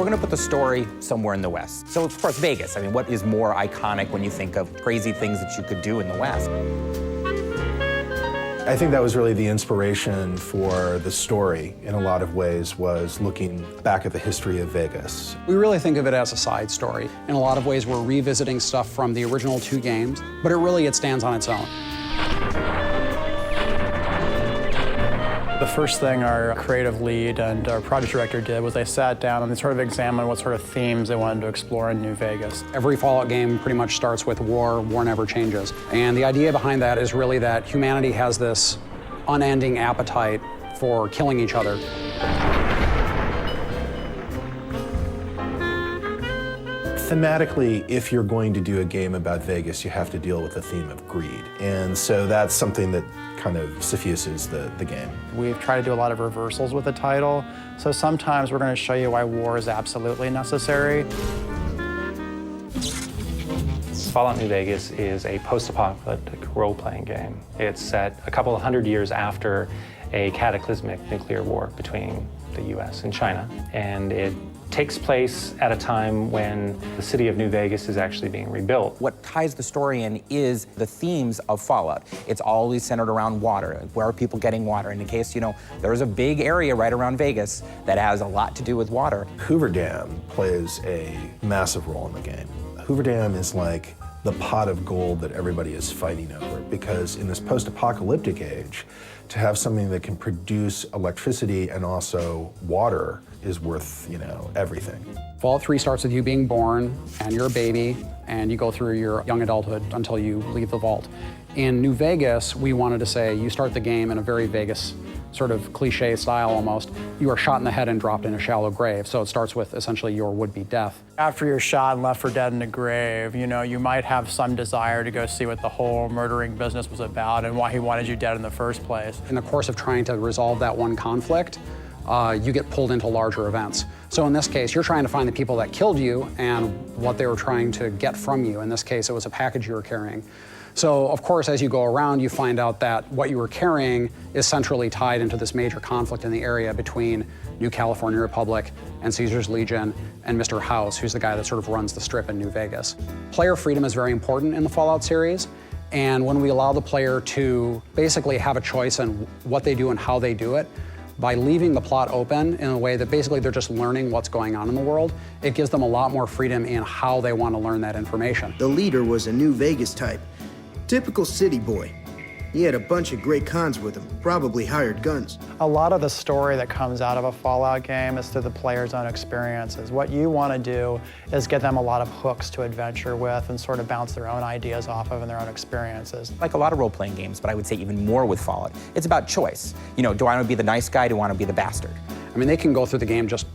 we're gonna put the story somewhere in the West. So of course, Vegas. I mean, what is more iconic when you think of crazy things that you could do in the West? I think that was really the inspiration for the story, in a lot of ways, was looking back at the history of Vegas. We really think of it as a side story. In a lot of ways, we're revisiting stuff from the original 2 games, but it stands on its own. The first thing our creative lead and our project director did was they sat down and they sort of examined what sort of themes they wanted to explore in New Vegas. Every Fallout game pretty much starts with war. War never changes. And the idea behind that is really that humanity has this unending appetite for killing each other. Thematically, if you're going to do a game about Vegas, you have to deal with the theme of greed. And so that's something that kind of suffuses the game. We've tried to do a lot of reversals with the title, so sometimes we're going to show you why war is absolutely necessary. Fallout New Vegas is a post-apocalyptic role-playing game. It's set a couple of hundred years after a cataclysmic nuclear war between the US and China, and it takes place at a time when the city of New Vegas is actually being rebuilt. What ties the story in is the themes of Fallout. It's always centered around water. Where are people getting water? And in case, there's a big area right around Vegas that has a lot to do with water. Hoover Dam plays a massive role in the game. Hoover Dam is like the pot of gold that everybody is fighting over, because in this post-apocalyptic age, to have something that can produce electricity and also water is worth, everything. Fallout 3 starts with you being born, and you're a baby, and you go through your young adulthood until you leave the vault. In New Vegas, we wanted to say you start the game in a very Vegas sort of cliche style almost. You are shot in the head and dropped in a shallow grave, so it starts with essentially your would-be death. After you're shot and left for dead in a grave, you might have some desire to go see what the whole murdering business was about and why he wanted you dead in the first place. In the course of trying to resolve that one conflict, you get pulled into larger events. So in this case, you're trying to find the people that killed you and what they were trying to get from you. In this case, it was a package you were carrying. So, of course, as you go around, you find out that what you were carrying is centrally tied into this major conflict in the area between New California Republic and Caesar's Legion and Mr. House, who's the guy that sort of runs the strip in New Vegas. Player freedom is very important in the Fallout series, and when we allow the player to basically have a choice in what they do and how they do it, by leaving the plot open in a way that basically they're just learning what's going on in the world, it gives them a lot more freedom in how they want to learn that information. The leader was a New Vegas type. Typical city boy. He had a bunch of great cons with him, probably hired guns. A lot of the story that comes out of a Fallout game is through the player's own experiences. What you want to do is get them a lot of hooks to adventure with and sort of bounce their own ideas off of and their own experiences. Like a lot of role-playing games, but I would say even more with Fallout, it's about choice. Do I want to be the nice guy? Do I want to be the bastard? I mean, they can go through the game just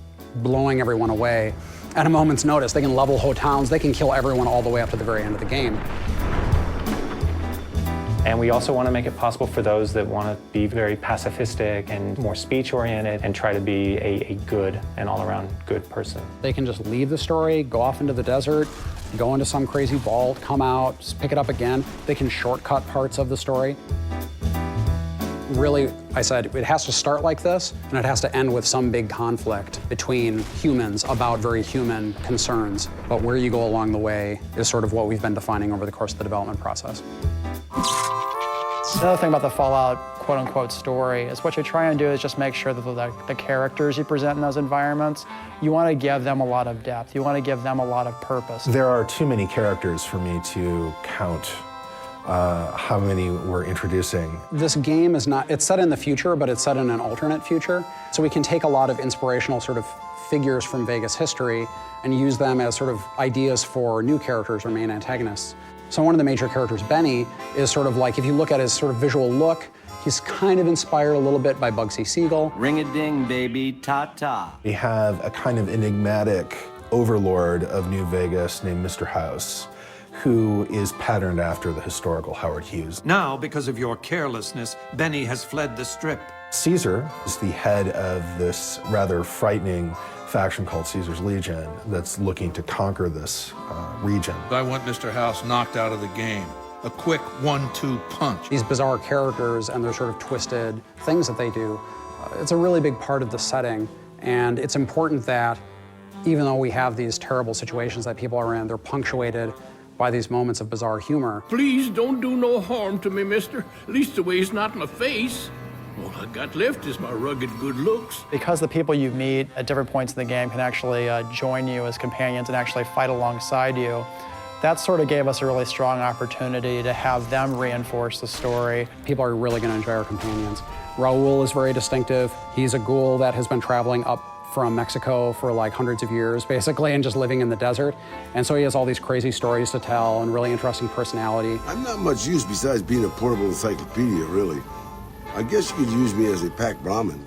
blowing everyone away at a moment's notice. They can level whole towns. They can kill everyone all the way up to the very end of the game. And we also want to make it possible for those that want to be very pacifistic and more speech-oriented and try to be a good and all-around good person. They can just leave the story, go off into the desert, go into some crazy vault, come out, just pick it up again. They can shortcut parts of the story. Really, I said, it has to start like this, and it has to end with some big conflict between humans about very human concerns. But where you go along the way is sort of what we've been defining over the course of the development process. Another thing about the Fallout quote-unquote story is what you're trying to do is just make sure that the characters you present in those environments, you want to give them a lot of depth. You want to give them a lot of purpose. There are too many characters for me to count how many we're introducing. This game is not, it's set in the future, but it's set in an alternate future. So we can take a lot of inspirational sort of figures from Vegas history and use them as sort of ideas for new characters or main antagonists. So one of the major characters, Benny, is sort of like, if you look at his sort of visual look, he's kind of inspired a little bit by Bugsy Siegel. Ring-a-ding, baby, ta-ta. We have a kind of enigmatic overlord of New Vegas named Mr. House, who is patterned after the historical Howard Hughes. Now, because of your carelessness, Benny has fled the strip. Caesar is the head of this rather frightening faction called Caesar's Legion that's looking to conquer this region. I want Mr. House knocked out of the game. A quick 1-2 punch. These bizarre characters and their sort of twisted things that they do, it's a really big part of the setting, and it's important that Even though we have these terrible situations that people are in, they're punctuated by these moments of bizarre humor. Please don't do no harm to me, mister. At least the way it's not my face. All I got left is my rugged good looks. Because the people you meet at different points in the game can actually join you as companions and actually fight alongside you, that sort of gave us a really strong opportunity to have them reinforce the story. People are really going to enjoy our companions. Raul is very distinctive. He's a ghoul that has been traveling up from Mexico for like hundreds of years, basically, and just living in the desert. And so he has all these crazy stories to tell and really interesting personality. I'm not much use besides being a portable encyclopedia, really. I guess you could use me as a packed Brahmin.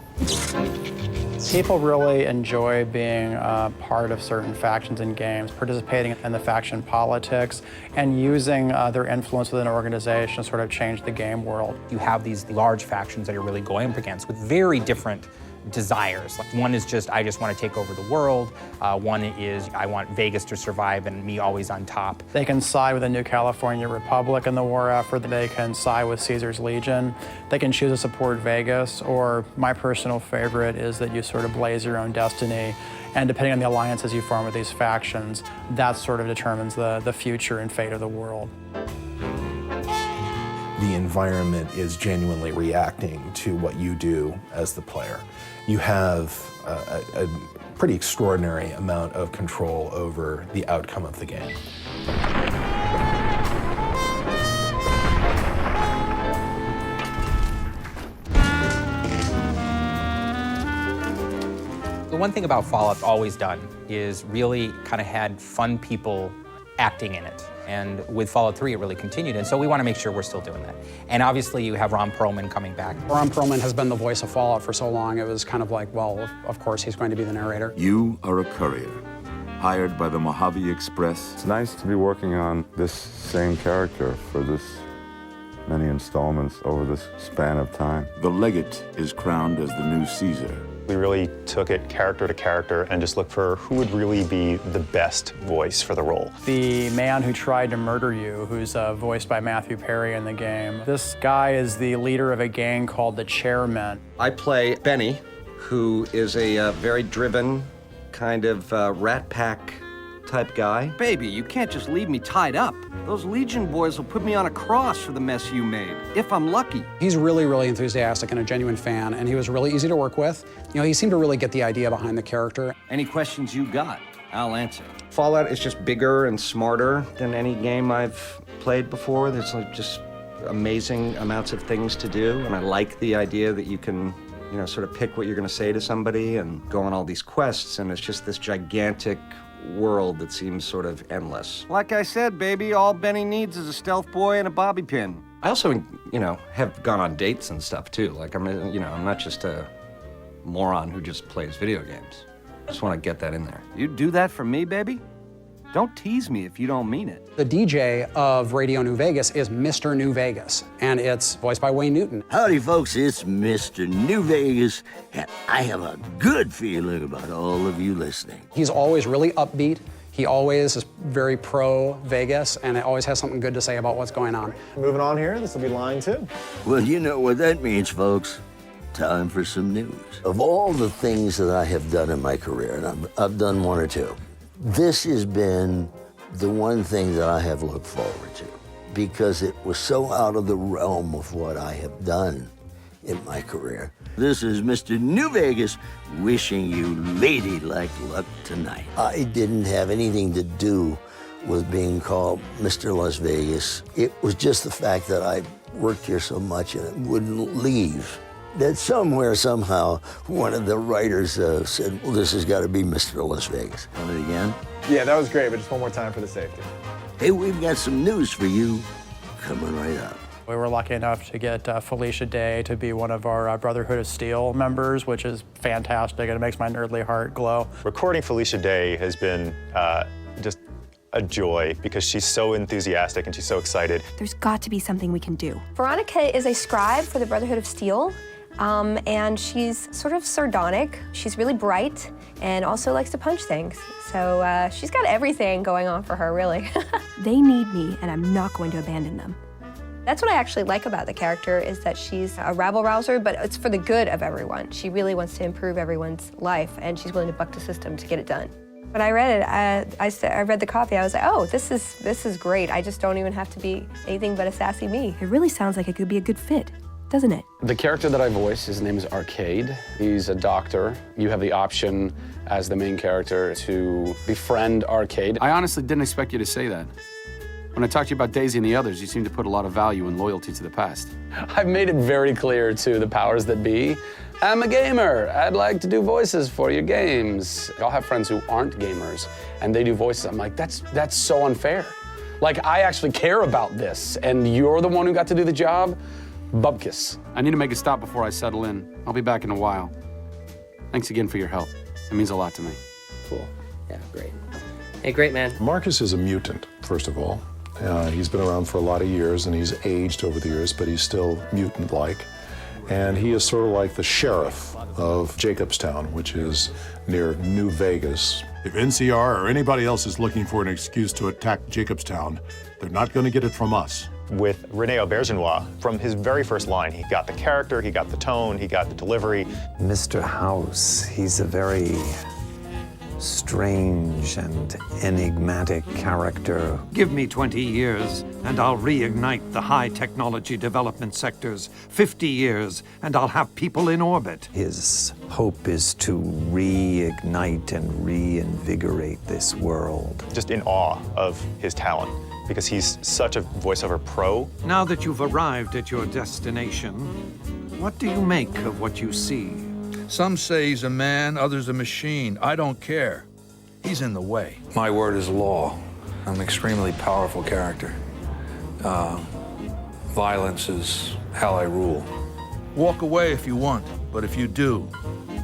People really enjoy being part of certain factions in games, participating in the faction politics, and using their influence within an organization to sort of change the game world. You have these large factions that you're really going up against with very different desires. Like one is just, I just want to take over the world. One is, I want Vegas to survive and me always on top. They can side with the New California Republic in the war effort. They can side with Caesar's Legion. They can choose to support Vegas, or my personal favorite is that you sort of blaze your own destiny. And depending on the alliances you form with these factions, that sort of determines the future and fate of the world. The environment is genuinely reacting to what you do as the player. You have a pretty extraordinary amount of control over the outcome of the game. The one thing about Fallout's always done is really kind of had fun people acting in it. And with Fallout 3, it really continued. And so we want to make sure we're still doing that. And obviously, you have Ron Perlman coming back. Ron Perlman has been the voice of Fallout for so long, it was kind of like, well, of course, he's going to be the narrator. You are a courier, hired by the Mojave Express. It's nice to be working on this same character for this many installments over this span of time. The legate is crowned as the new Caesar. We really took it character to character and just looked for who would really be the best voice for the role. The man who tried to murder you, who's voiced by Matthew Perry in the game. This guy is the leader of a gang called the Chairmen. I play Benny, who is a very driven, kind of Rat Pack type guy. Baby, you can't just leave me tied up. Those Legion boys will put me on a cross for the mess you made, if I'm lucky. He's really, really enthusiastic and a genuine fan, and he was really easy to work with. You know, he seemed to really get the idea behind the character. Any questions you got, I'll answer. Fallout is just bigger and smarter than any game I've played before. There's like just amazing amounts of things to do, and I like the idea that you can, you know, sort of pick what you're going to say to somebody and go on all these quests, and it's just this gigantic world that seems sort of endless. Like I said, baby, all Benny needs is a stealth boy and a bobby pin. I also, you know, have gone on dates and stuff too. Like I'm not just a moron who just plays video games. I just want to get that in there. You'd do that for me, baby? Don't tease me if you don't mean it. The DJ of Radio New Vegas is Mr. New Vegas, and it's voiced by Wayne Newton. Howdy, folks, it's Mr. New Vegas, and I have a good feeling about all of you listening. He's always really upbeat. He always is very pro-Vegas, and it always has something good to say about what's going on. Moving on here, this will be line 2. Well, you know what that means, folks. Time for some news. Of all the things that I have done in my career, and I've done one or two, this has been the one thing that I have looked forward to because it was so out of the realm of what I have done in my career. This is Mr. New Vegas wishing you ladylike luck tonight. I didn't have anything to do with being called Mr. Las Vegas. It was just the fact that I worked here so much and it wouldn't leave. That somewhere, somehow, one of the writers said, well, this has got to be Mr. Las Vegas. Want it again? Yeah, that was great, but just one more time for the safety. Hey, we've got some news for you coming right up. We were lucky enough to get Felicia Day to be one of our Brotherhood of Steel members, which is fantastic, and it makes my nerdly heart glow. Recording Felicia Day has been just a joy because she's so enthusiastic and she's so excited. There's got to be something we can do. Veronica is a scribe for the Brotherhood of Steel. And she's sort of sardonic. She's really bright and also likes to punch things. So she's got everything going on for her, really. They need me, and I'm not going to abandon them. That's what I actually like about the character, is that she's a rabble-rouser, but it's for the good of everyone. She really wants to improve everyone's life, and she's willing to buck the system to get it done. When I read it, I read the copy, I was like, oh, this is great. I just don't even have to be anything but a sassy me. It really sounds like it could be a good fit, doesn't it? The character that I voice, his name is Arcade. He's a doctor. You have the option as the main character to befriend Arcade. I honestly didn't expect you to say that. When I talked to you about Daisy and the others, you seem to put a lot of value and loyalty to the past. I've made it very clear to the powers that be, I'm a gamer. I'd like to do voices for your games. I'll have friends who aren't gamers, and they do voices. I'm like, that's so unfair. Like, I actually care about this, and you're the one who got to do the job? Bubkiss. I need to make a stop before I settle in. I'll be back in a while. Thanks again for your help. It means a lot to me. Cool. Yeah, great. Hey, great, man. Marcus is a mutant, first of all. He's been around for a lot of years, and he's aged over the years, but he's still mutant-like. And he is sort of like the sheriff of Jacobstown, which is near New Vegas. If NCR or anybody else is looking for an excuse to attack Jacobstown, they're not going to get it from us. With René Aubergenois, from his very first line, he got the character, he got the tone, he got the delivery. Mr. House, he's a very strange and enigmatic character. Give me 20 years, and I'll reignite the high technology development sectors. 50 years, and I'll have people in orbit. His hope is to reignite and reinvigorate this world. Just in awe of his talent, because he's such a voiceover pro. Now that you've arrived at your destination, what do you make of what you see? Some say he's a man, others a machine. I don't care. He's in the way. My word is law. I'm an extremely powerful character. Violence is how I rule. Walk away if you want, but if you do,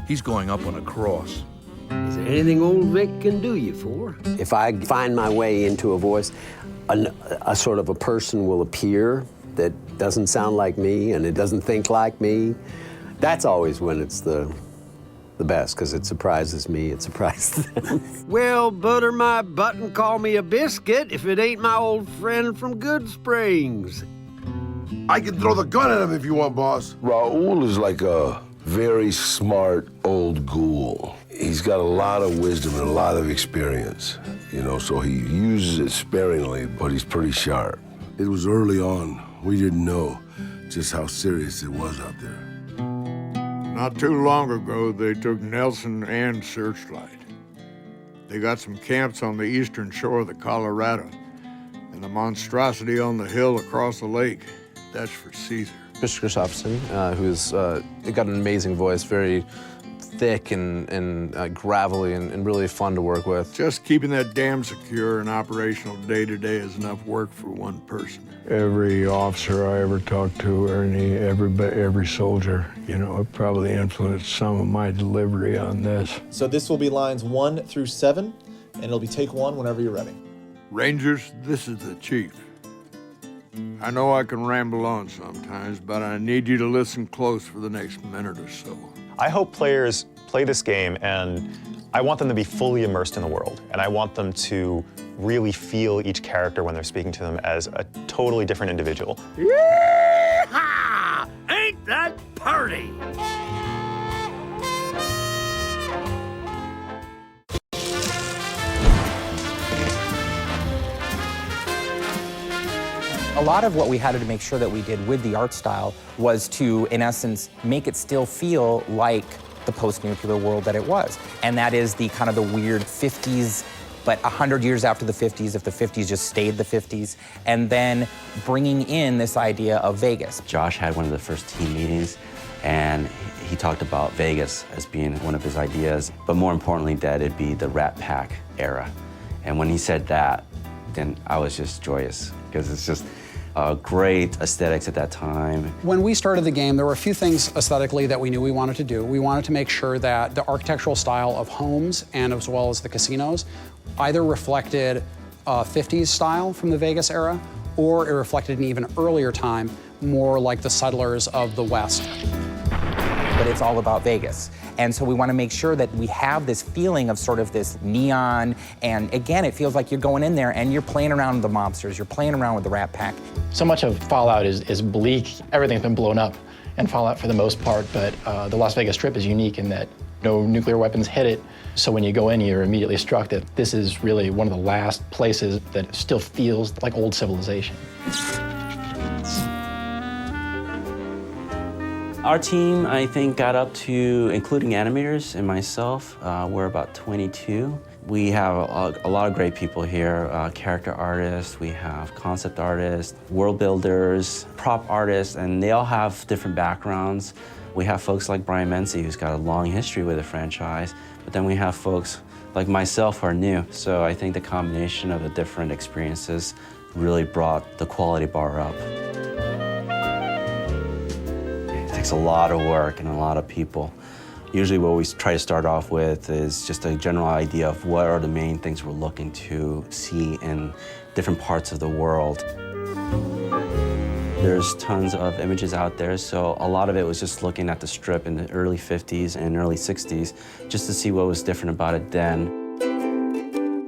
he's going up on a cross. Is there anything old Vic can do you for? If I find my way into a voice, a sort of a person will appear that doesn't sound like me and it doesn't think like me. That's always when it's the best, because it surprises me, it surprises them. Well, butter my butt and call me a biscuit if it ain't my old friend from Good Springs. I can throw the gun at him if you want, boss. Raul is like a very smart old ghoul. He's got a lot of wisdom and a lot of experience, you know, so he uses it sparingly, but he's pretty sharp. It was early on. We didn't know just how serious it was out there. Not too long ago, they took Nelson and Searchlight. They got some camps on the eastern shore of the Colorado, and the monstrosity on the hill across the lake, that's for Caesar. Mr. Gustafsson, who's got an amazing voice, very thick and gravelly and really fun to work with. Just keeping that dam secure and operational day to day is enough work for one person. Every officer I ever talked to, or every soldier, you know, it probably influenced some of my delivery on this. So this will be lines 1 through 7, and it'll be take 1 whenever you're ready. Rangers, this is the chief. I know I can ramble on sometimes, but I need you to listen close for the next minute or so. I hope players play this game, and I want them to be fully immersed in the world, and I want them to really feel each character when they're speaking to them as a totally different individual. Yee-haw! Ain't that party? A lot of what we had to make sure that we did with the art style was to, in essence, make it still feel like the post-nuclear world that it was. And that is the kind of the weird 50s, but 100 years after the 50s, if the 50s just stayed the 50s, and then bringing in this idea of Vegas. Josh had one of the first team meetings, and he talked about Vegas as being one of his ideas, but more importantly, that it'd be the Rat Pack era. And when he said that, then I was just joyous, because it's just great aesthetics at that time. When we started the game, there were a few things aesthetically that we knew we wanted to do. We wanted to make sure that the architectural style of homes and as well as the casinos either reflected 50s style from the Vegas era, or it reflected an even earlier time, more like the settlers of the West. But it's all about Vegas. And so we want to make sure that we have this feeling of sort of this neon, and again, it feels like you're going in there and you're playing around with the mobsters, you're playing around with the Rat Pack. So much of Fallout is bleak. Everything's been blown up in Fallout for the most part, but the Las Vegas Strip is unique in that No nuclear weapons hit it, so when you go in, you're immediately struck that this is really one of the last places that still feels like old civilization. Our team, I think, got up to, including animators and myself, we're about 22. We have a lot of great people here, character artists, we have concept artists, world builders, prop artists, and they all have different backgrounds. We have folks like Brian Mency, who's got a long history with the franchise, but then we have folks like myself who are new. So I think the combination of the different experiences really brought the quality bar up. It takes a lot of work and a lot of people. Usually what we try to start off with is just a general idea of what are the main things we're looking to see in different parts of the world. There's tons of images out there, so a lot of it was just looking at the strip in the early 50s and early 60s, just to see what was different about it then.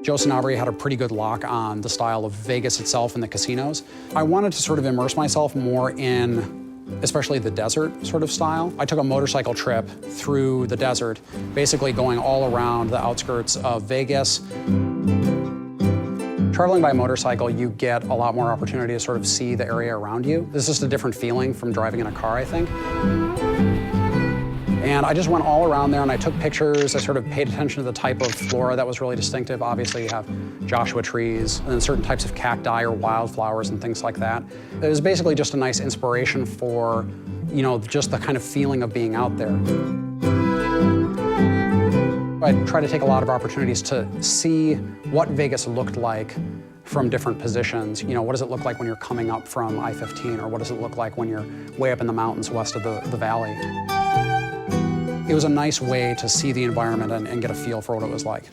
Joe Sanabria had a pretty good lock on the style of Vegas itself and the casinos. I wanted to sort of immerse myself more in especially the desert sort of style. I took a motorcycle trip through the desert, basically going all around the outskirts of Vegas. Traveling by motorcycle, you get a lot more opportunity to sort of see the area around you. This is just a different feeling from driving in a car, I think. And I just went all around there and I took pictures. I sort of paid attention to the type of flora that was really distinctive. Obviously, you have Joshua trees and then certain types of cacti or wildflowers and things like that. It was basically just a nice inspiration for, you know, just the kind of feeling of being out there. I try to take a lot of opportunities to see what Vegas looked like from different positions. You know, what does it look like when you're coming up from I-15, or what does it look like when you're way up in the mountains west of the valley? It was a nice way to see the environment and get a feel for what it was like.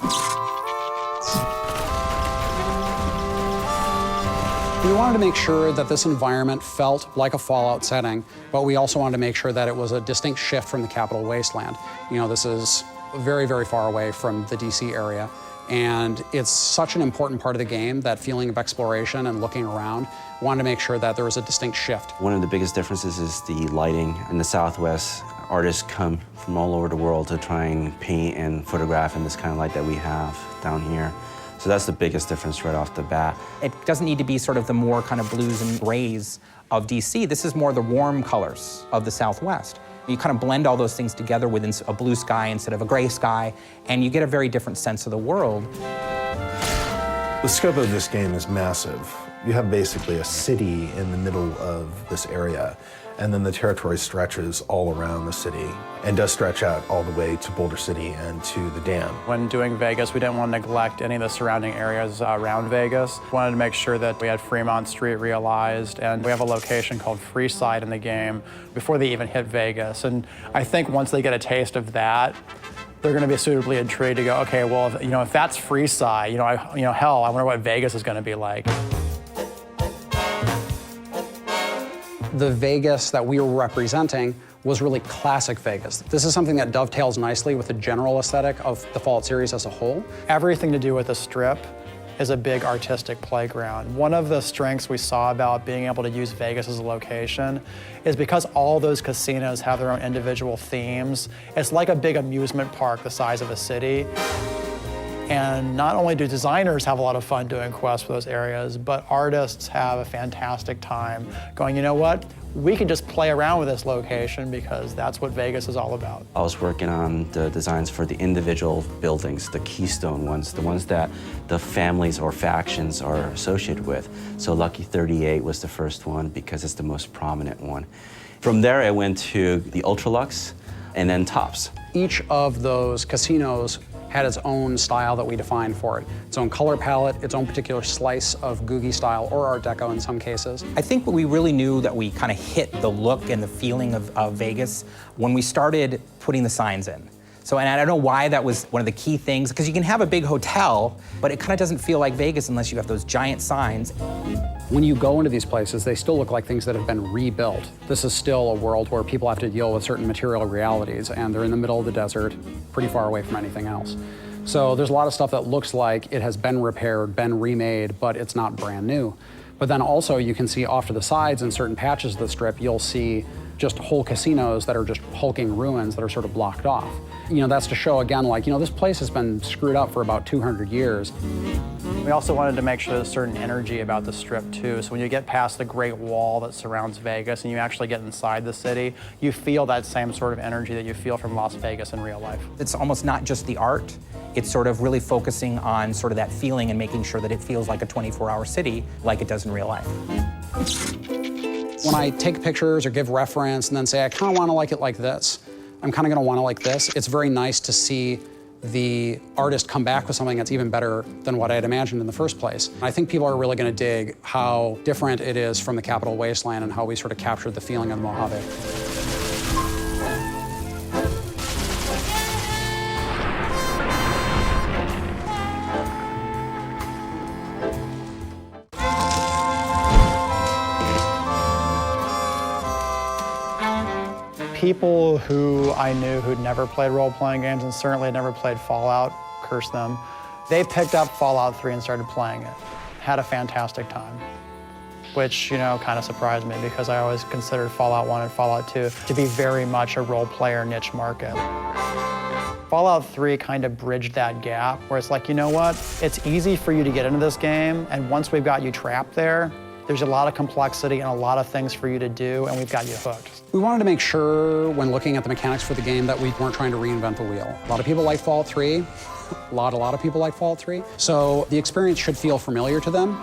We wanted to make sure that this environment felt like a Fallout setting, but we also wanted to make sure that it was a distinct shift from the Capital Wasteland. You know, this is very, very far away from the DC area, and it's such an important part of the game, that feeling of exploration and looking around. We wanted to make sure that there was a distinct shift. One of the biggest differences is the lighting. In the Southwest, artists come from all over the world to try and paint and photograph in this kind of light that we have down here. So that's the biggest difference right off the bat. It doesn't need to be sort of the more kind of blues and grays of DC. This is more the warm colors of the Southwest. You kind of blend all those things together within a blue sky instead of a gray sky, and you get a very different sense of the world. The scope of this game is massive. You have basically a city in the middle of this area, and then the territory stretches all around the city and does stretch out all the way to Boulder City and to the dam. When doing Vegas, we didn't want to neglect any of the surrounding areas around Vegas. We wanted to make sure that we had Fremont Street realized, and we have a location called Freeside in the game before they even hit Vegas. And I think once they get a taste of that, they're going to be suitably intrigued to go, okay, well, if that's Freeside, hell, I wonder what Vegas is going to be like. The Vegas that we were representing was really classic Vegas. This is something that dovetails nicely with the general aesthetic of the Fallout series as a whole. Everything to do with the Strip is a big artistic playground. One of the strengths we saw about being able to use Vegas as a location is because all those casinos have their own individual themes. It's like a big amusement park the size of a city. And not only do designers have a lot of fun doing quests for those areas, but artists have a fantastic time going, you know what? We can just play around with this location because that's what Vegas is all about. I was working on the designs for the individual buildings, the keystone ones, the ones that the families or factions are associated with. So Lucky 38 was the first one because it's the most prominent one. From there, I went to the Ultralux and then Tops. Each of those casinos had its own style that we defined for it. Its own color palette, its own particular slice of Googie style or Art Deco in some cases. I think we really knew that we kind of hit the look and the feeling of Vegas when we started putting the signs in. So, and I don't know why that was one of the key things, because you can have a big hotel, but it kind of doesn't feel like Vegas unless you have those giant signs. When you go into these places, they still look like things that have been rebuilt. This is still a world where people have to deal with certain material realities, and they're in the middle of the desert, pretty far away from anything else. So there's a lot of stuff that looks like it has been repaired, been remade, but it's not brand new. But then also you can see off to the sides in certain patches of the Strip, you'll see just whole casinos that are just hulking ruins that are sort of blocked off. You know, that's to show again, like, you know, this place has been screwed up for about 200 years. We also wanted to make sure there's a certain energy about the Strip too. So when you get past the Great Wall that surrounds Vegas and you actually get inside the city, you feel that same sort of energy that you feel from Las Vegas in real life. It's almost not just the art, it's sort of really focusing on sort of that feeling and making sure that it feels like a 24-hour city like it does in real life. When I take pictures or give reference and then say, I kind of want to like it like this, I'm kind of going to want to like this, it's very nice to see the artist come back with something that's even better than what I had imagined in the first place. I think people are really going to dig how different it is from the Capital Wasteland and how we sort of captured the feeling of the Mojave. People who I knew who'd never played role-playing games and certainly had never played Fallout, curse them, they picked up Fallout 3 and started playing it. Had a fantastic time, which, you know, kind of surprised me because I always considered Fallout 1 and Fallout 2 to be very much a role-player niche market. Fallout 3 kind of bridged that gap where it's like, you know what, it's easy for you to get into this game, and once we've got you trapped there, there's a lot of complexity and a lot of things for you to do, and we've got you hooked. We wanted to make sure, when looking at the mechanics for the game, that we weren't trying to reinvent the wheel. A lot of people like Fallout 3. A lot of people like Fallout 3. So the experience should feel familiar to them.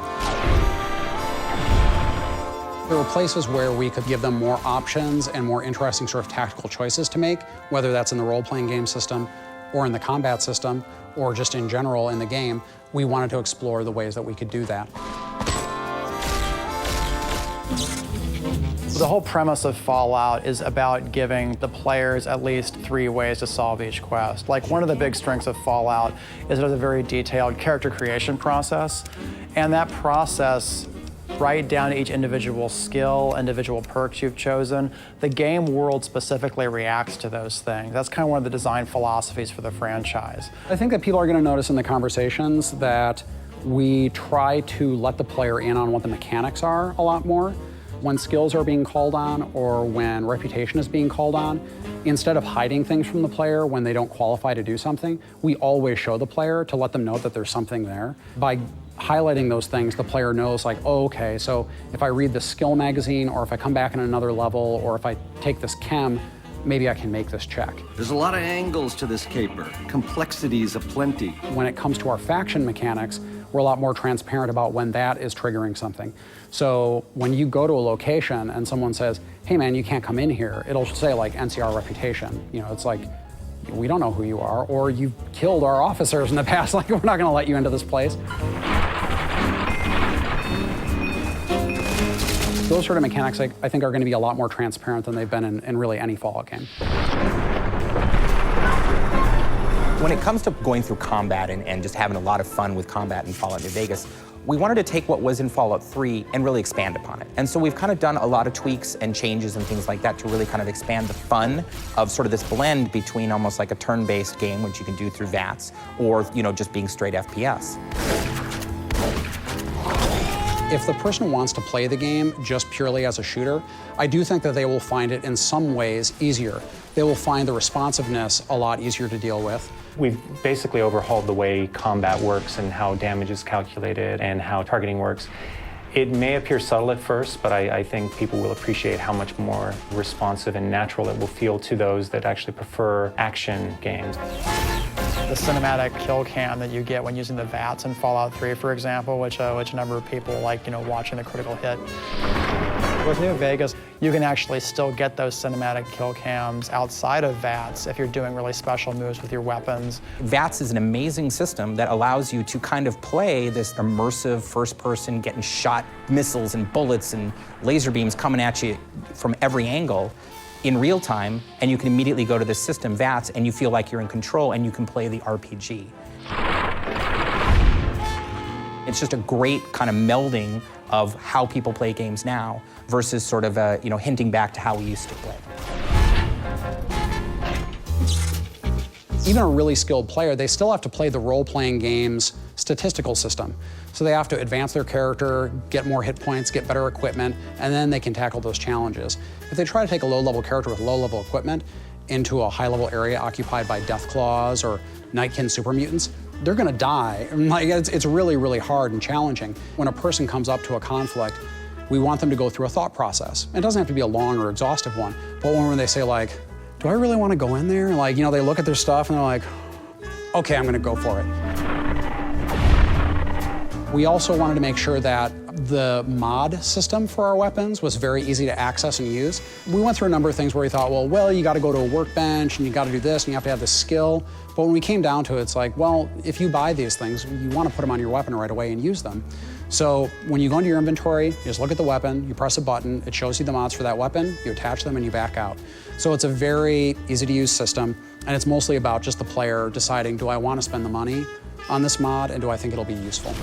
There were places where we could give them more options and more interesting sort of tactical choices to make, whether that's in the role-playing game system or in the combat system or just in general in the game. We wanted to explore the ways that we could do that. The whole premise of Fallout is about giving the players at least 3 ways to solve each quest. Like, one of the big strengths of Fallout is it has a very detailed character creation process, and that process, right down to each individual skill, individual perks you've chosen, the game world specifically reacts to those things. That's kind of one of the design philosophies for the franchise. I think that people are going to notice in the conversations that we try to let the player in on what the mechanics are a lot more. When skills are being called on or when reputation is being called on, instead of hiding things from the player when they don't qualify to do something, we always show the player to let them know that there's something there. By highlighting those things, the player knows, like, oh, okay, so if I read the skill magazine or if I come back in another level or if I take this chem, maybe I can make this check. There's a lot of angles to this caper, complexities aplenty. When it comes to our faction mechanics, we're a lot more transparent about when that is triggering something. So when you go to a location and someone says, hey man, you can't come in here, it'll say like NCR reputation. You know, it's like, we don't know who you are, or you've killed our officers in the past, like we're not gonna let you into this place. Those sort of mechanics, I think, are gonna be a lot more transparent than they've been in really any Fallout game. When it comes to going through combat and just having a lot of fun with combat in Fallout New Vegas, we wanted to take what was in Fallout 3 and really expand upon it. And so we've kind of done a lot of tweaks and changes and things like that to really kind of expand the fun of sort of this blend between almost like a turn-based game, which you can do through VATS, or, you know, just being straight FPS. If the person wants to play the game just purely as a shooter, I do think that they will find it in some ways easier. They will find the responsiveness a lot easier to deal with. We've basically overhauled the way combat works and how damage is calculated and how targeting works. It may appear subtle at first, but I think people will appreciate how much more responsive and natural it will feel to those that actually prefer action games. The cinematic kill cam that you get when using the VATS in Fallout 3, for example, which a number of people like, you know, watching the critical hit. With New Vegas, you can actually still get those cinematic kill cams outside of VATS if you're doing really special moves with your weapons. VATS is an amazing system that allows you to kind of play this immersive first person, getting shot missiles and bullets and laser beams coming at you from every angle in real time, and you can immediately go to this system, VATS, and you feel like you're in control and you can play the RPG. It's just a great kind of melding of how people play games now versus sort of, you know, hinting back to how we used to play. Even a really skilled player, they still have to play the role-playing games statistical system. So they have to advance their character, get more hit points, get better equipment, and then they can tackle those challenges. If they try to take a low-level character with low-level equipment into a high-level area occupied by Deathclaws or Nightkin super mutants, they're gonna die. Like, it's really, really hard and challenging. When a person comes up to a conflict, we want them to go through a thought process. It doesn't have to be a long or exhaustive one, but when they say like, do I really want to go in there? Like, you know, they look at their stuff and they're like, okay, I'm gonna go for it. We also wanted to make sure that the mod system for our weapons was very easy to access and use. We went through a number of things where we thought, well, you gotta go to a workbench and you gotta do this and you have to have this skill. But when we came down to it, it's like, well, if you buy these things, you wanna put them on your weapon right away and use them. So when you go into your inventory, you just look at the weapon, you press a button, it shows you the mods for that weapon, you attach them and you back out. So it's a very easy to use system, and it's mostly about just the player deciding, do I wanna spend the money on this mod and do I think it'll be useful?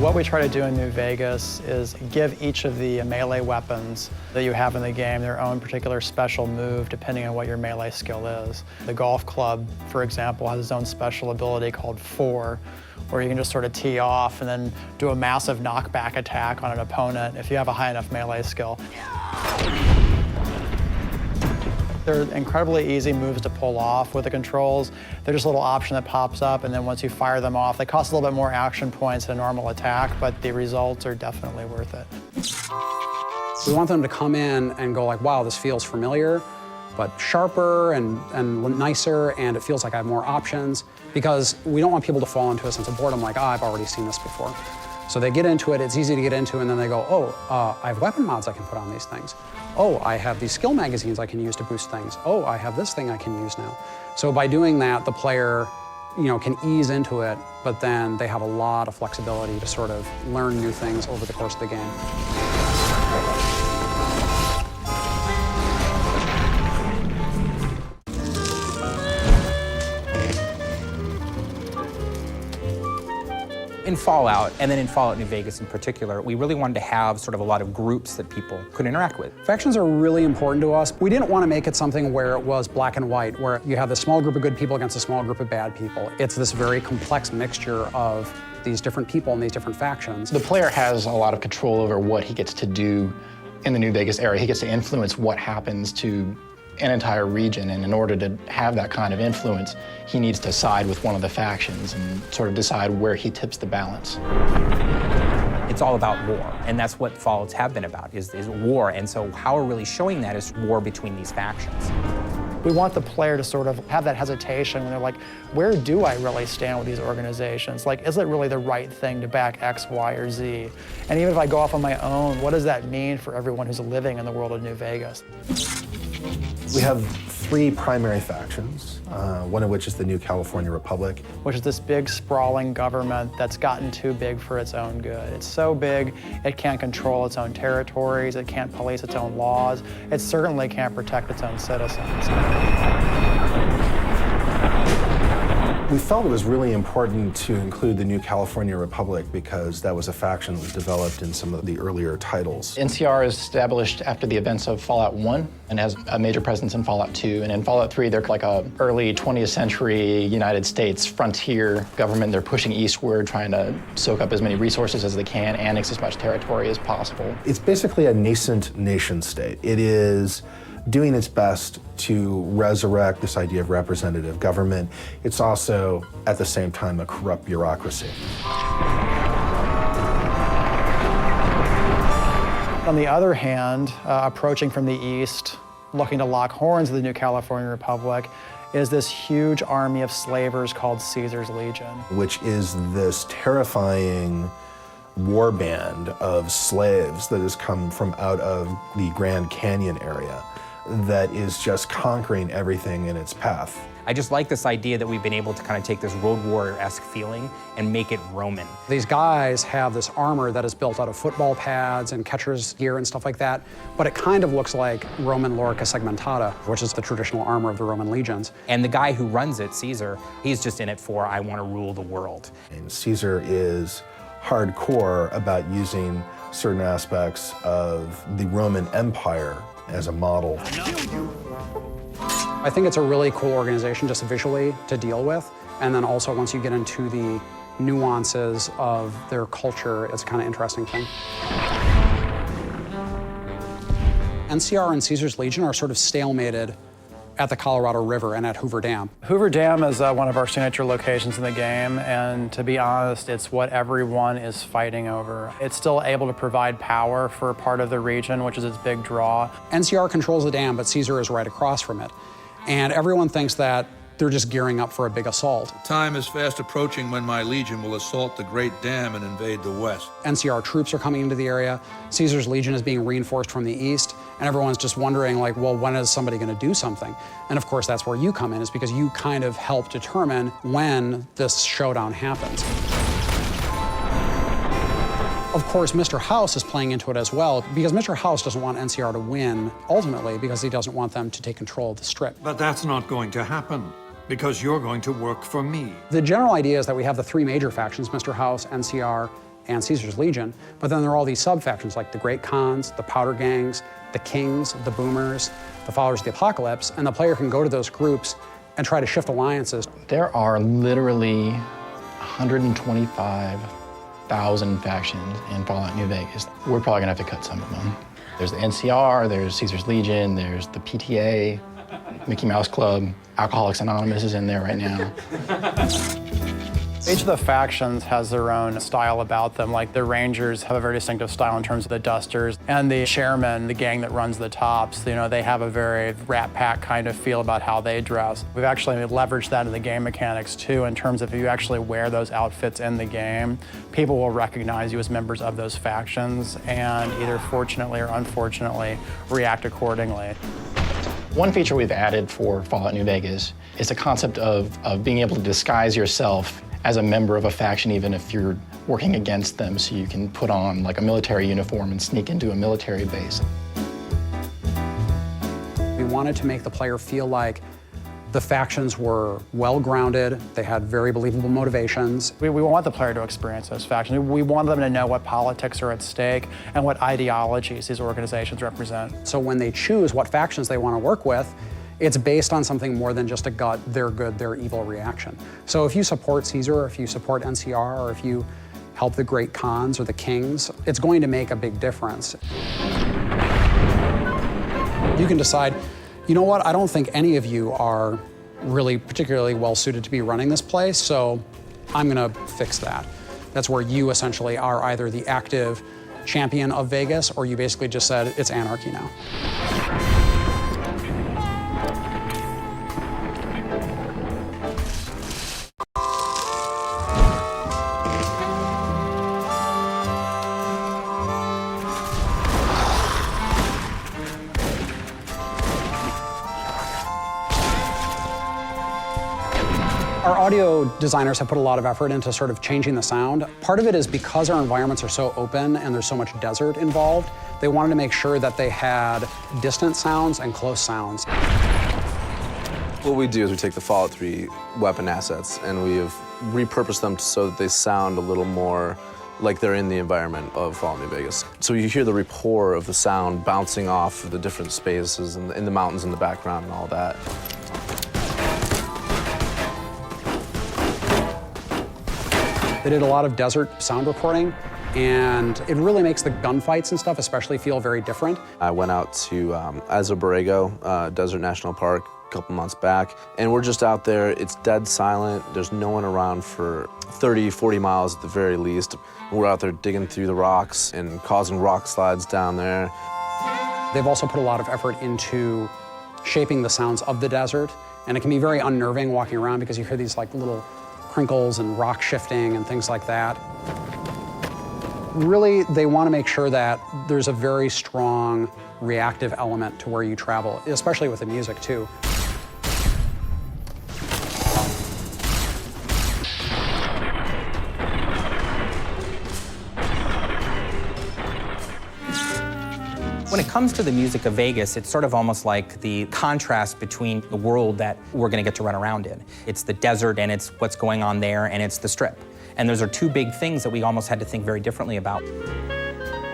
What we try to do in New Vegas is give each of the melee weapons that you have in the game their own particular special move depending on what your melee skill is. The golf club, for example, has its own special ability called 4, where you can just sort of tee off and then do a massive knockback attack on an opponent if you have a high enough melee skill. They're incredibly easy moves to pull off with the controls. They're just a little option that pops up, and then once you fire them off, they cost a little bit more action points than a normal attack, but the results are definitely worth it. We want them to come in and go like, wow, this feels familiar, but sharper and nicer, and it feels like I have more options, because we don't want people to fall into a sense of boredom like, I've already seen this before. So they get into it, it's easy to get into, and then they go, oh, I have weapon mods I can put on these things. Oh, I have these skill magazines I can use to boost things. Oh, I have this thing I can use now. So by doing that, the player, you know, can ease into it, but then they have a lot of flexibility to sort of learn new things over the course of the game. In Fallout, and then in Fallout New Vegas in particular, we really wanted to have sort of a lot of groups that people could interact with. Factions are really important to us. We didn't want to make it something where it was black and white, where you have this small group of good people against a small group of bad people. It's this very complex mixture of these different people and these different factions. The player has a lot of control over what he gets to do in the New Vegas area. He gets to influence what happens to an entire region, and in order to have that kind of influence, he needs to side with one of the factions and sort of decide where he tips the balance. It's all about war, and that's what Fallouts have been about, is war, and so how we're really showing that is war between these factions. We want the player to sort of have that hesitation when they're like, where do I really stand with these organizations? Like, is it really the right thing to back X, Y, or Z? And even if I go off on my own, what does that mean for everyone who's living in the world of New Vegas? We have 3 primary factions, one of which is the New California Republic. Which is this big, sprawling government that's gotten too big for its own good. It's so big, it can't control its own territories, it can't police its own laws, it certainly can't protect its own citizens. We felt it was really important to include the New California Republic because that was a faction that was developed in some of the earlier titles. NCR is established after the events of Fallout 1 and has a major presence in Fallout 2. And in Fallout 3, they're like a early 20th century United States frontier government. They're pushing eastward, trying to soak up as many resources as they can, annex as much territory as possible. It's basically a nascent nation state. It is doing its best to resurrect this idea of representative government. It's also, at the same time, a corrupt bureaucracy. On the other hand, approaching from the east, looking to lock horns of the New California Republic, is this huge army of slavers called Caesar's Legion. Which is this terrifying war band of slaves that has come from out of the Grand Canyon area that is just conquering everything in its path. I just like this idea that we've been able to kind of take this Road Warrior-esque feeling and make it Roman. These guys have this armor that is built out of football pads and catcher's gear and stuff like that, but it kind of looks like Roman Lorica Segmentata, which is the traditional armor of the Roman legions. And the guy who runs it, Caesar, he's just in it for, I want to rule the world. And Caesar is hardcore about using certain aspects of the Roman Empire as a model. I think it's a really cool organization just visually to deal with. And then also once you get into the nuances of their culture, it's a kind of interesting thing. NCR and Caesar's Legion are sort of stalemated at the Colorado River and at Hoover Dam. Hoover Dam is one of our signature locations in the game, and to be honest, it's what everyone is fighting over. It's still able to provide power for part of the region, which is its big draw. NCR controls the dam, but Caesar is right across from it. And everyone thinks that they're just gearing up for a big assault. Time is fast approaching when my legion will assault the Great Dam and invade the West. NCR troops are coming into the area. Caesar's Legion is being reinforced from the east, and everyone's just wondering, like, well, when is somebody going to do something? And of course, that's where you come in, is because you kind of help determine when this showdown happens. Of course, Mr. House is playing into it as well, because Mr. House doesn't want NCR to win, ultimately, because he doesn't want them to take control of the Strip. But that's not going to happen, because you're going to work for me. The general idea is that we have the three major factions, Mr. House, NCR, and Caesar's Legion, but then there are all these sub-factions like the Great Khans, the Powder Gangs, the Kings, the Boomers, the Followers of the Apocalypse, and the player can go to those groups and try to shift alliances. There are literally 125,000 factions in Fallout New Vegas. We're probably gonna have to cut some of them. There's the NCR, there's Caesar's Legion, there's the PTA, Mickey Mouse Club, Alcoholics Anonymous is in there right now. Each of the factions has their own style about them. Like the Rangers have a very distinctive style in terms of the dusters, and the Chairmen, the gang that runs the tops, you know, they have a very Rat Pack kind of feel about how they dress. We've actually leveraged that in the game mechanics too, in terms of if you actually wear those outfits in the game, people will recognize you as members of those factions and either fortunately or unfortunately react accordingly. One feature we've added for Fallout New Vegas is the concept of being able to disguise yourself as a member of a faction, even if you're working against them, so you can put on like a military uniform and sneak into a military base. We wanted to make the player feel like the factions were well-grounded, they had very believable motivations. We want the player to experience those factions. We want them to know what politics are at stake and what ideologies these organizations represent. So when they choose what factions they want to work with, it's based on something more than just a gut, they're good, they're evil reaction. So if you support Caesar, or if you support NCR, or if you help the Great Khans or the Kings, it's going to make a big difference. You can decide, you know what, I don't think any of you are really particularly well suited to be running this place, so I'm gonna fix that. That's where you essentially are either the active champion of Vegas, or you basically just said, it's anarchy now. Our audio designers have put a lot of effort into sort of changing the sound. Part of it is because our environments are so open and there's so much desert involved, they wanted to make sure that they had distant sounds and close sounds. What we do is we take the Fallout 3 weapon assets and we have repurposed them so that they sound a little more like they're in the environment of Fallout New Vegas. So you hear the rapport of the sound bouncing off of the different spaces and in the mountains in the background and all that. They did a lot of desert sound recording, and it really makes the gunfights and stuff especially feel very different. I went out to Isla Borrego Desert National Park a couple months back, and we're just out there. It's dead silent. There's no one around for 30, 40 miles at the very least. We're out there digging through the rocks and causing rock slides down there. They've also put a lot of effort into shaping the sounds of the desert, and it can be very unnerving walking around because you hear these like little crinkles and rock shifting and things like that. Really, they want to make sure that there's a very strong reactive element to where you travel, especially with the music too. When it comes to the music of Vegas, it's sort of almost like the contrast between the world that we're gonna get to run around in. It's the desert and it's what's going on there, and it's the Strip. And those are two big things that we almost had to think very differently about.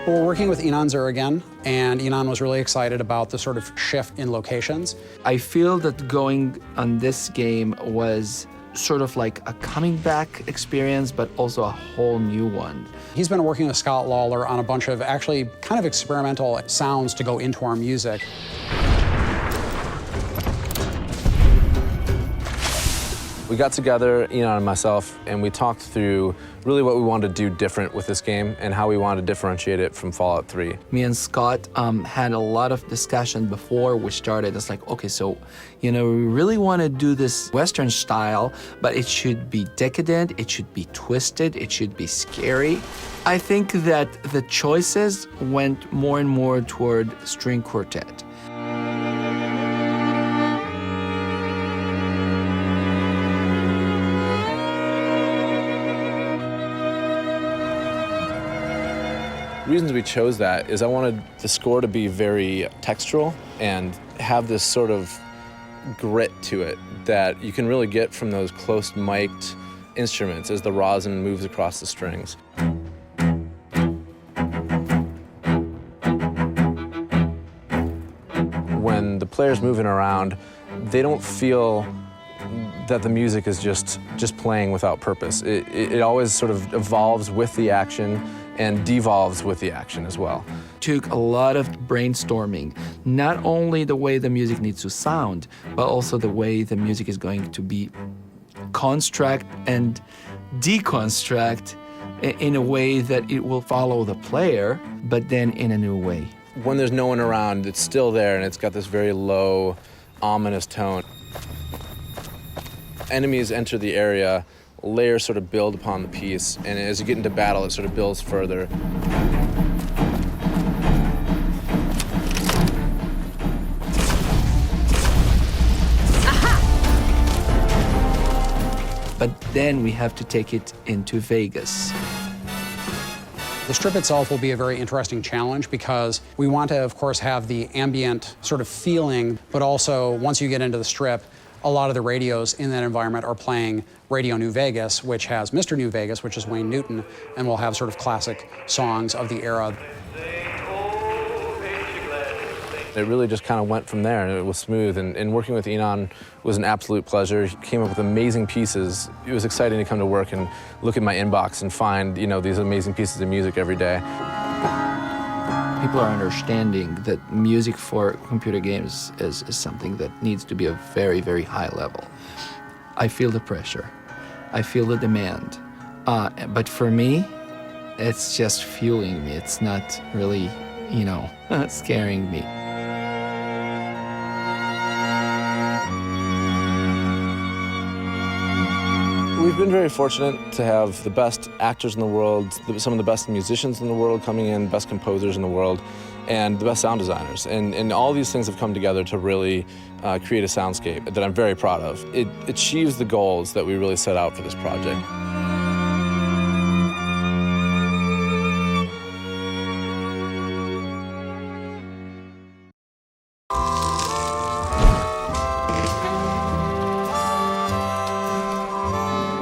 We're working with Inan Zur again, and Inan was really excited about the sort of shift in locations. I feel that going on this game was sort of like a coming back experience, but also a whole new one. He's been working with Scott Lawler on a bunch of actually kind of experimental sounds to go into our music. We got together, Inan and myself, and we talked through really what we wanted to do different with this game and how we wanted to differentiate it from Fallout 3. Me and Scott had a lot of discussion before we started. It's like, okay, so, we really want to do this Western style, but it should be decadent, it should be twisted, it should be scary. I think that the choices went more and more toward string quartet. The reasons we chose that is I wanted the score to be very textural and have this sort of grit to it that you can really get from those close mic'd instruments as the rosin moves across the strings. When the player's moving around, they don't feel that the music is just playing without purpose. It always sort of evolves with the action and devolves with the action as well. Took a lot of brainstorming, not only the way the music needs to sound, but also the way the music is going to be construct and deconstruct in a way that it will follow the player, but then in a new way. When there's no one around, it's still there and it's got this very low, ominous tone. Enemies enter the area, layers sort of build upon the piece, and as you get into battle, it sort of builds further. But then we have to take it into Vegas. The strip itself will be a very interesting challenge because we want to, of course, have the ambient sort of feeling, but also once you get into the strip, a lot of the radios in that environment are playing Radio New Vegas, which has Mr. New Vegas, which is Wayne Newton, and we'll have sort of classic songs of the era. It really just kind of went from there, and it was smooth, and working with Inan was an absolute pleasure. He came up with amazing pieces. It was exciting to come to work and look at my inbox and find, these amazing pieces of music every day. People are understanding that music for computer games is something that needs to be a very, very high level. I feel the pressure. I feel the demand. But for me, it's just fueling me. It's not really, scaring me. We've been very fortunate to have the best actors in the world, some of the best musicians in the world coming in, best composers in the world, and the best sound designers. And all these things have come together to really create a soundscape that I'm very proud of. It achieves the goals that we really set out for this project.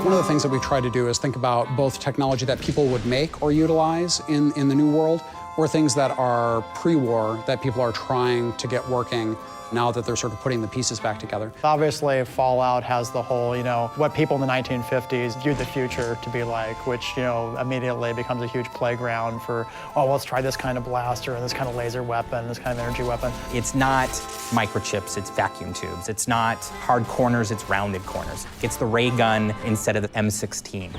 One of the things that we try to do is think about both technology that people would make or utilize in the new world, or things that are pre-war that people are trying to get working now that they're sort of putting the pieces back together. Obviously, Fallout has the whole, what people in the 1950s viewed the future to be like, which, immediately becomes a huge playground for, let's try this kind of blaster and this kind of laser weapon, this kind of energy weapon. It's not microchips, it's vacuum tubes. It's not hard corners, it's rounded corners. It's the ray gun instead of the M16.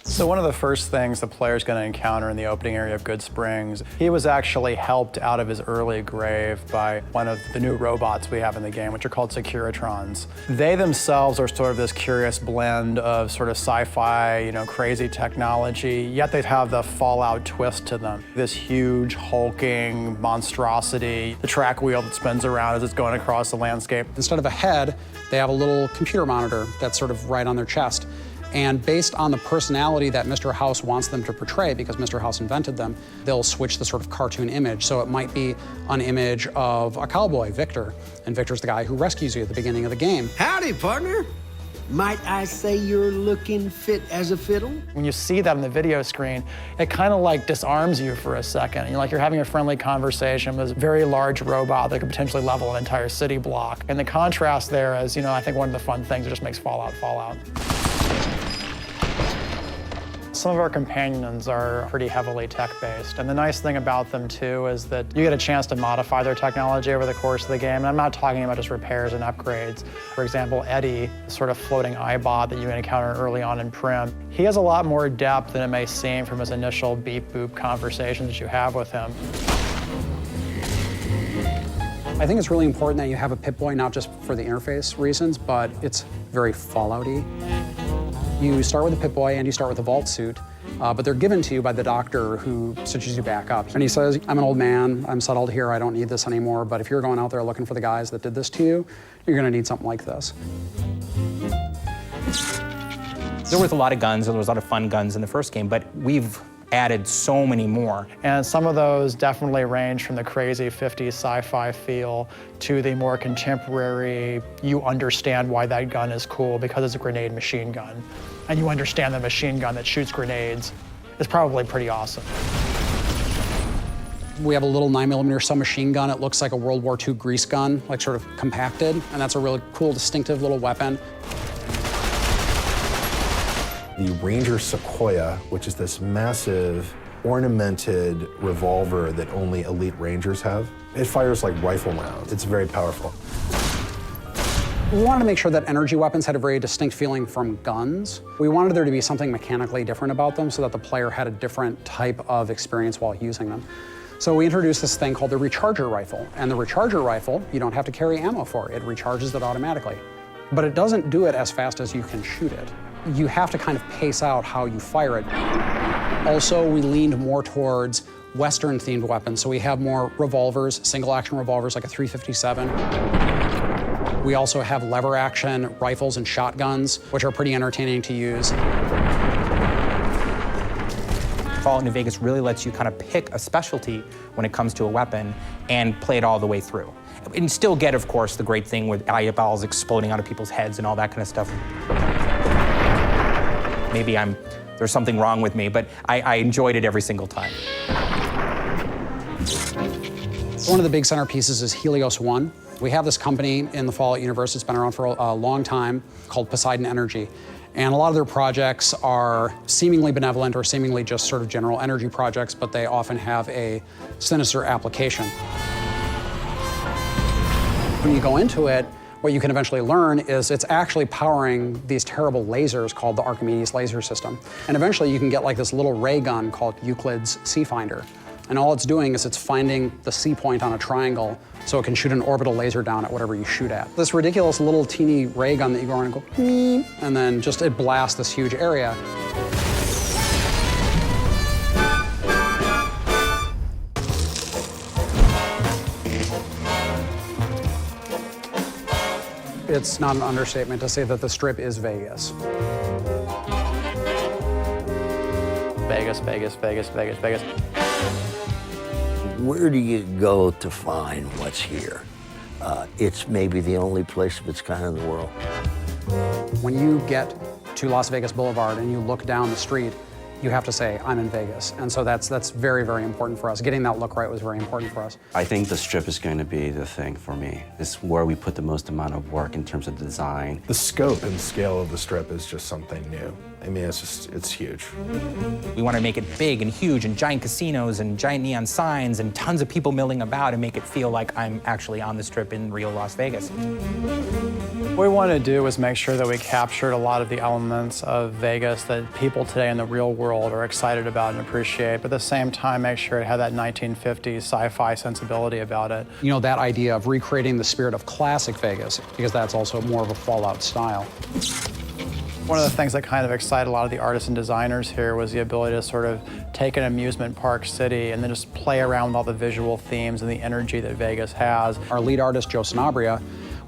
So one of the first things the player's going to encounter in the opening area of Good Springs, he was actually helped out of his early grave by one of the new robots we have in the game, which are called Securitrons. They themselves are sort of this curious blend of sort of sci-fi, crazy technology, yet they have the Fallout twist to them. This huge, hulking monstrosity, the track wheel that spins around as it's going across the landscape. Instead of a head, they have a little computer monitor that's sort of right on their chest. And based on the personality that Mr. House wants them to portray, because Mr. House invented them, they'll switch the sort of cartoon image. So it might be an image of a cowboy, Victor, and Victor's the guy who rescues you at the beginning of the game. Howdy, partner. Might I say you're looking fit as a fiddle? When you see that on the video screen, it kind of like disarms you for a second. You're having a friendly conversation with this very large robot that could potentially level an entire city block. And the contrast there is, I think one of the fun things that just makes Fallout. Some of our companions are pretty heavily tech-based, and the nice thing about them, too, is that you get a chance to modify their technology over the course of the game, and I'm not talking about just repairs and upgrades. For example, Eddie, the sort of floating eyebot that you encounter early on in Prim, he has a lot more depth than it may seem from his initial beep-boop conversations that you have with him. I think it's really important that you have a Pip-Boy, not just for the interface reasons, but it's very Fallout-y. You start with a Pip-Boy and you start with a vault suit, but they're given to you by the doctor who stitches you back up. And he says, I'm an old man, I'm settled here, I don't need this anymore, but if you're going out there looking for the guys that did this to you, you're gonna need something like this. There was a lot of guns, and there was a lot of fun guns in the first game, but we've added so many more. And some of those definitely range from the crazy 50s sci-fi feel to the more contemporary, you understand why that gun is cool because it's a grenade machine gun. And you understand the machine gun that shoots grenades is probably pretty awesome. We have a little 9mm submachine gun. It looks like a World War II grease gun, like sort of compacted, and that's a really cool, distinctive little weapon. The Ranger Sequoia, which is this massive ornamented revolver that only elite Rangers have. It fires like rifle rounds. It's very powerful. We wanted to make sure that energy weapons had a very distinct feeling from guns. We wanted there to be something mechanically different about them so that the player had a different type of experience while using them. So we introduced this thing called the recharger rifle. And the recharger rifle, you don't have to carry ammo for. It recharges it automatically. But it doesn't do it as fast as you can shoot it. You have to kind of pace out how you fire it. Also, we leaned more towards Western-themed weapons, so we have more revolvers, single-action revolvers like a .357. We also have lever-action rifles and shotguns, which are pretty entertaining to use. Fallout New Vegas really lets you kind of pick a specialty when it comes to a weapon and play it all the way through. And still get, of course, the great thing with eyeballs exploding out of people's heads and all that kind of stuff. Maybe there's something wrong with me, but I enjoyed it every single time. One of the big centerpieces is Helios 1. We have this company in the Fallout universe that's been around for a long time called Poseidon Energy. And a lot of their projects are seemingly benevolent or seemingly just sort of general energy projects, but they often have a sinister application. When you go into it, what you can eventually learn is it's actually powering these terrible lasers called the Archimedes laser system. And eventually you can get like this little ray gun called Euclid's Sea Finder. And all it's doing is it's finding the C point on a triangle so it can shoot an orbital laser down at whatever you shoot at. This ridiculous little teeny ray gun that you go around and go, meep, and then just it blasts this huge area. It's not an understatement to say that the Strip is Vegas. Vegas, Vegas, Vegas, Vegas, Vegas. Where do you go to find what's here? It's maybe the only place of its kind in the world. When you get to Las Vegas Boulevard and you look down the street, you have to say, I'm in Vegas. And so that's very, very important for us. Getting that look right was very important for us. I think the Strip is going to be the thing for me. It's where we put the most amount of work in terms of design. The scope and scale of the Strip is just something new. I mean, it's huge. We want to make it big and huge and giant casinos and giant neon signs and tons of people milling about and make it feel like I'm actually on the Strip in real Las Vegas. What we wanted to do was make sure that we captured a lot of the elements of Vegas that people today in the real world are excited about and appreciate, but at the same time make sure it had that 1950s sci-fi sensibility about it. You know, that idea of recreating the spirit of classic Vegas, because that's also more of a Fallout style. One of the things that kind of excited a lot of the artists and designers here was the ability to sort of take an amusement park city and then just play around with all the visual themes and the energy that Vegas has. Our lead artist, Joe Sanabria,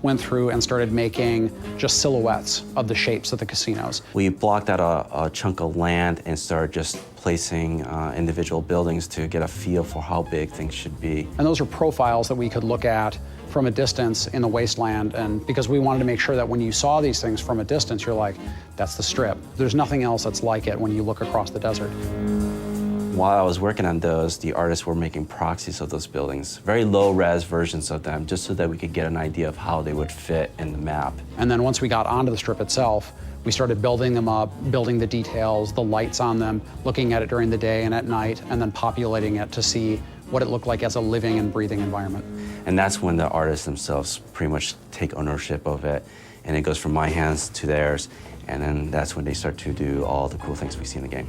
went through and started making just silhouettes of the shapes of the casinos. We blocked out a chunk of land and started just placing individual buildings to get a feel for how big things should be. And those are profiles that we could look at from a distance in the wasteland, and because we wanted to make sure that when you saw these things from a distance, you're like, that's the Strip. There's nothing else that's like it when you look across the desert. While I was working on those, the artists were making proxies of those buildings, very low-res versions of them, just so that we could get an idea of how they would fit in the map. And then once we got onto the Strip itself, we started building them up, building the details, the lights on them, looking at it during the day and at night, and then populating it to see what it looked like as a living and breathing environment. And that's when the artists themselves pretty much take ownership of it, and it goes from my hands to theirs, and then that's when they start to do all the cool things we see in the game.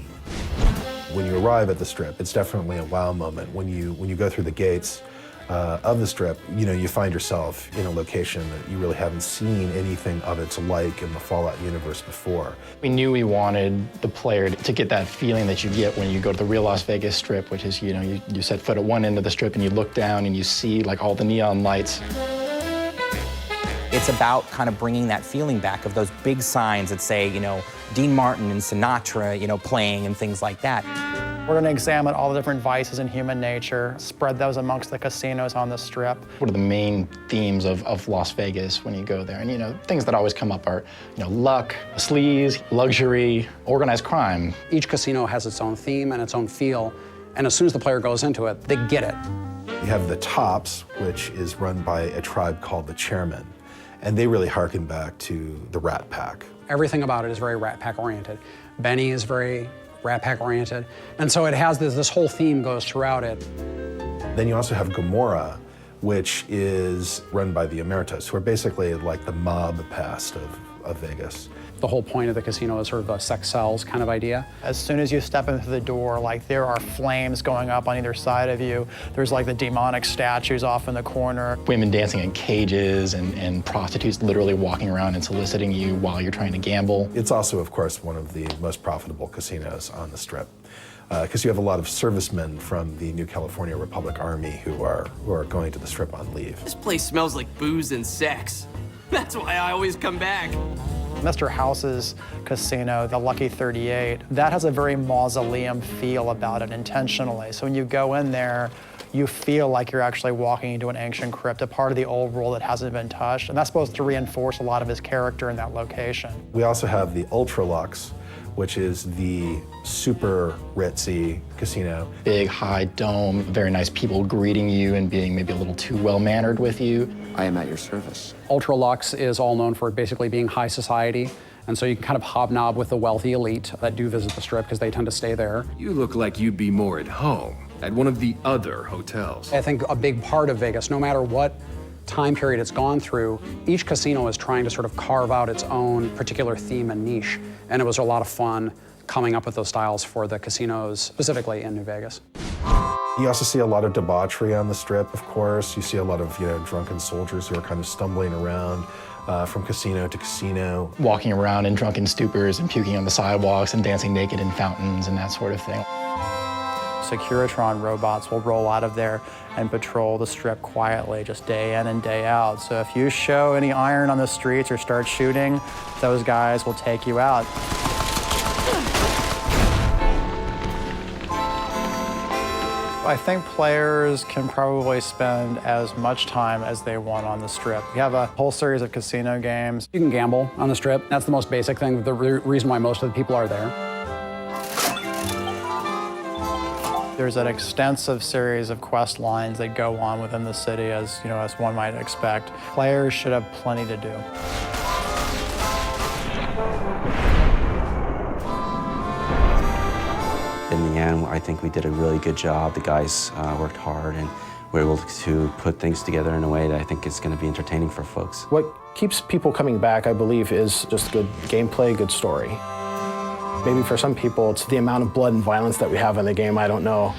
When you arrive at the Strip, it's definitely a wow moment. When you go through the gates of the Strip, you find yourself in a location that you really haven't seen anything of its like in the Fallout universe before. We knew we wanted the player to get that feeling that you get when you go to the real Las Vegas Strip, which is, you set foot at one end of the Strip and you look down and you see like all the neon lights. It's about kind of bringing that feeling back of those big signs that say, Dean Martin and Sinatra, playing and things like that. We're going to examine all the different vices in human nature, spread those amongst the casinos on the Strip. What are the main themes of Las Vegas when you go there? And things that always come up are, luck, sleaze, luxury, organized crime. Each casino has its own theme and its own feel, and as soon as the player goes into it, they get it. You have the Tops, which is run by a tribe called the Chairmen, and they really harken back to the Rat Pack. Everything about it is very Rat Pack oriented. Benny is very Rat Pack oriented. And so it has this whole theme goes throughout it. Then you also have Gomorrah, which is run by the Emeritus, who are basically like the mob past of Vegas. The whole point of the casino is sort of a sex sells kind of idea. As soon as you step into the door, there are flames going up on either side of you. There's the demonic statues off in the corner. Women dancing in cages and prostitutes literally walking around and soliciting you while you're trying to gamble. It's also, of course, one of the most profitable casinos on the Strip, because you have a lot of servicemen from the New California Republic Army who are going to the Strip on leave. This place smells like booze and sex. That's why I always come back. Mr. House's casino, the Lucky 38, that has a very mausoleum feel about it intentionally. So when you go in there, you feel like you're actually walking into an ancient crypt, a part of the old world that hasn't been touched. And that's supposed to reinforce a lot of his character in that location. We also have the Ultra Lux, which is the super ritzy casino. Big, high dome, very nice people greeting you and being maybe a little too well-mannered with you. I am at your service. Ultra Lux is all known for basically being high society. And so you can kind of hobnob with the wealthy elite that do visit the Strip because they tend to stay there. You look like you'd be more at home at one of the other hotels. I think a big part of Vegas, no matter what time period it's gone through, each casino is trying to sort of carve out its own particular theme and niche. And it was a lot of fun coming up with those styles for the casinos, specifically in New Vegas. You also see a lot of debauchery on the Strip, of course. You see a lot of drunken soldiers who are kind of stumbling around from casino to casino. Walking around in drunken stupors and puking on the sidewalks and dancing naked in fountains and that sort of thing. Securitron robots will roll out of there and patrol the Strip quietly, just day in and day out. So if you show any iron on the streets or start shooting, those guys will take you out. I think players can probably spend as much time as they want on the Strip. We have a whole series of casino games. You can gamble on the Strip. That's the most basic thing, the reason why most of the people are there. There's an extensive series of quest lines that go on within the city, as one might expect. Players should have plenty to do. In the end, I think we did a really good job. The guys worked hard and were able to put things together in a way that I think is going to be entertaining for folks. What keeps people coming back, I believe, is just good gameplay, good story. Maybe for some people, it's the amount of blood and violence that we have in the game, I don't know.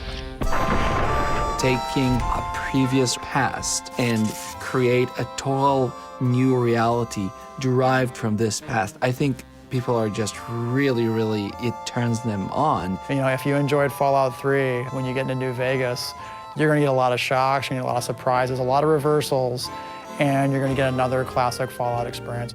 Taking a previous past and create a total new reality derived from this past. I think people are just really, it turns them on. If you enjoyed Fallout 3, when you get into New Vegas, you're gonna get a lot of shocks, you're gonna get a lot of surprises, a lot of reversals, and you're going to get another classic Fallout experience.